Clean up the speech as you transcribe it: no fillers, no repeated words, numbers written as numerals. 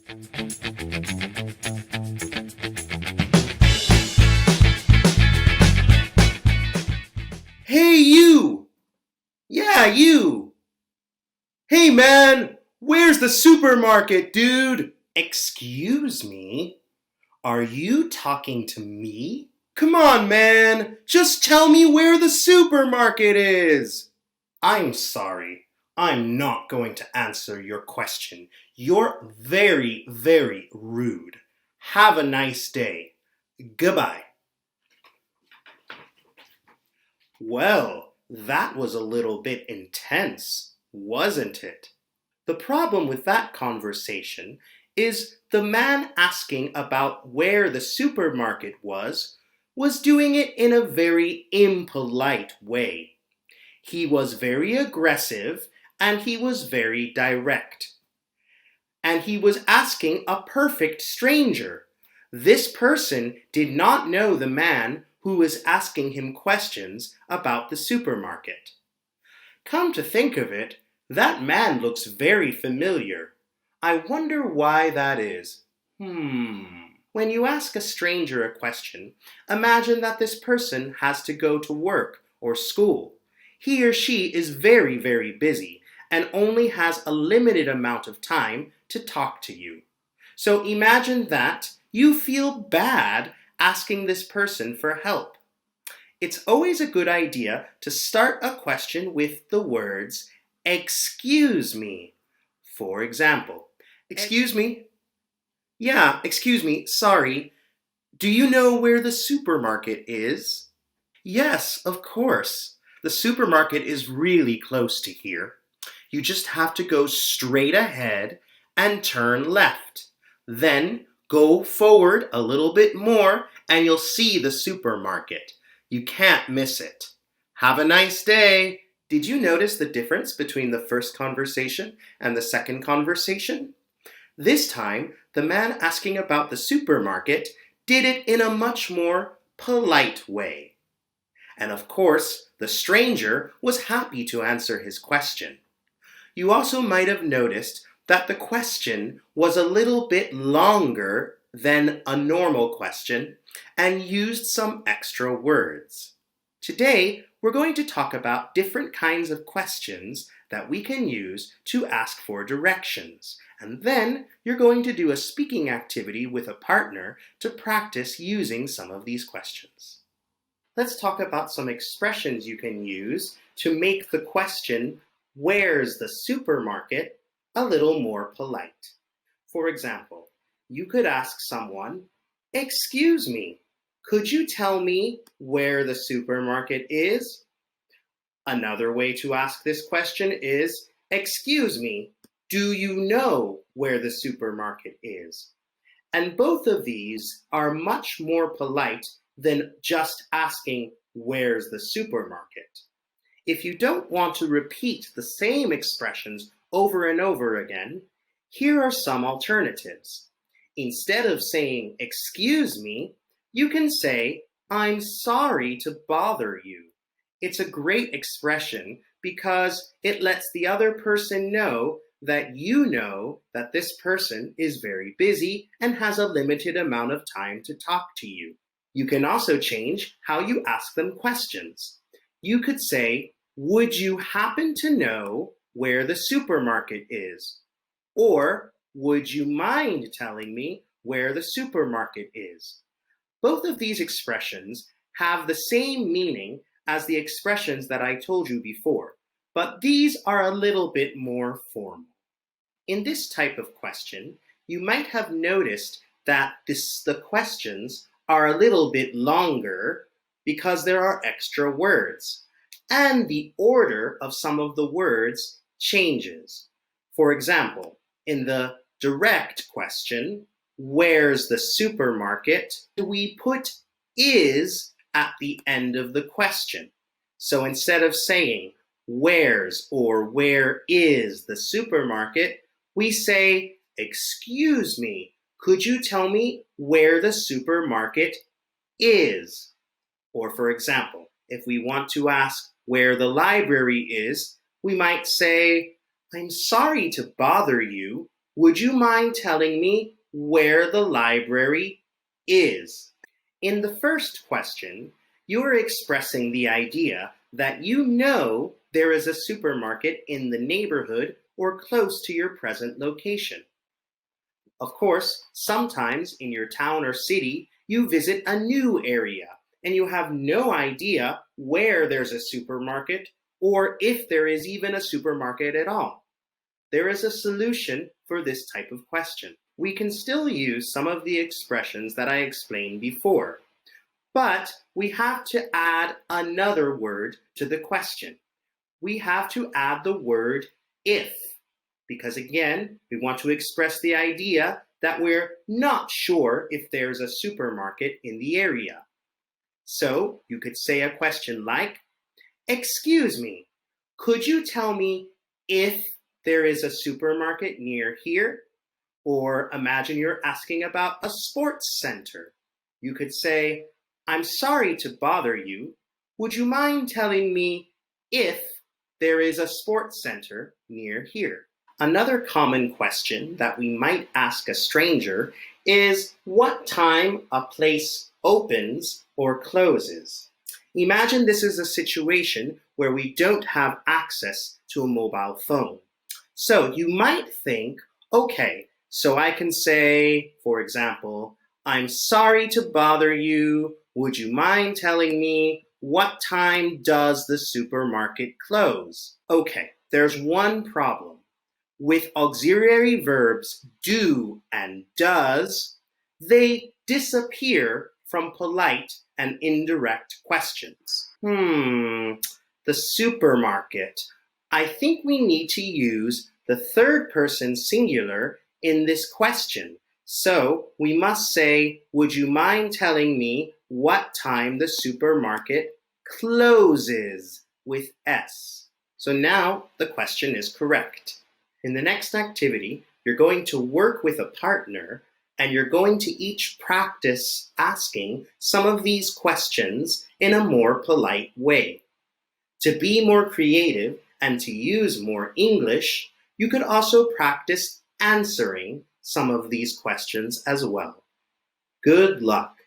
Hey, you! Yeah, you! Hey, man! Where's the supermarket, dude? Excuse me? Are you talking to me? Come on, man! Just tell me where the supermarket is! I'm sorry. I'm not going to answer your question. You're very, very rude. Have a nice day. Goodbye. Well, that was a little bit intense, wasn't it? The problem with that conversation is the man asking about where the supermarket was doing it in a very impolite way. He was very aggressive and he was very direct. And he was asking a perfect stranger. This person did not know the man who was asking him questions about the supermarket. Come to think of it, that man looks very familiar. I wonder why that is. When you ask a stranger a question, imagine that this person has to go to work or school. He or she is very, very busy and only has a limited amount of time to talk to you. So imagine that you feel bad asking this person for help. It's always a good idea to start a question with the words, excuse me. For example, excuse me? Yeah, excuse me, sorry. Do you know where the supermarket is? Yes, of course. The supermarket is really close to here. You just have to go straight ahead and turn left. Then go forward a little bit more and you'll see the supermarket. You can't miss it. Have a nice day. Did you notice the difference between the first conversation and the second conversation? This time, the man asking about the supermarket did it in a much more polite way. And of course, the stranger was happy to answer his question. You also might have noticed that the question was a little bit longer than a normal question and used some extra words. Today, we're going to talk about different kinds of questions that we can use to ask for directions. And then you're going to do a speaking activity with a partner to practice using some of these questions. Let's talk about some expressions you can use to make the question, where's the supermarket, a little more polite. For example, you could ask someone, excuse me, could you tell me where the supermarket is? Another way to ask this question is, excuse me, do you know where the supermarket is? And both of these are much more polite than just asking, where's the supermarket? If you don't want to repeat the same expressions over and over again, here are some alternatives. Instead of saying, excuse me, you can say, I'm sorry to bother you. It's a great expression because it lets the other person know that this person is very busy and has a limited amount of time to talk to you. You can also change how you ask them questions. You could say, would you happen to know where the supermarket is? Or, would you mind telling me where the supermarket is? Both of these expressions have the same meaning as the expressions that I told you before, but these are a little bit more formal. In this type of question, you might have noticed that the questions are a little bit longer because there are extra words, and the order of some of the words changes. For example, in the direct question, where's the supermarket? We put is at the end of the question. So instead of saying where's or where is the supermarket, we say, excuse me, could you tell me where the supermarket is? Or for example, if we want to ask where the library is, we might say, I'm sorry to bother you, Would you mind telling me where the library is? In the first question, you are expressing the idea that you know there is a supermarket in the neighborhood or close to your present location. Of course, sometimes in your town or city, you visit a new area and you have no idea where there's a supermarket or if there is even a supermarket at all. There is a solution for this type of question. We can still use some of the expressions that I explained before, but we have to add another word to the question. We have to add the word if, because again, we want to express the idea that we're not sure if there's a supermarket in the area. So you could say a question like, "Excuse me, could you tell me if there is a supermarket near here?" Or imagine you're asking about a sports center. You could say, "I'm sorry to bother you. Would you mind telling me if there is a sports center near here?" Another common question that we might ask a stranger is what time a place opens or closes. Imagine this is a situation where we don't have access to a mobile phone. So you might think, okay, so I can say, for example, "I'm sorry to bother you. Would you mind telling me what time does the supermarket close?" Okay, there's one problem. With auxiliary verbs do and does, they disappear from polite and indirect questions. The supermarket. I think we need to use the third person singular in this question. So we must say, "Would you mind telling me what time the supermarket closes?" with S. So now the question is correct. In the next activity, you're going to work with a partner and you're going to each practice asking some of these questions in a more polite way. To be more creative and to use more English, you could also practice answering some of these questions as well. Good luck.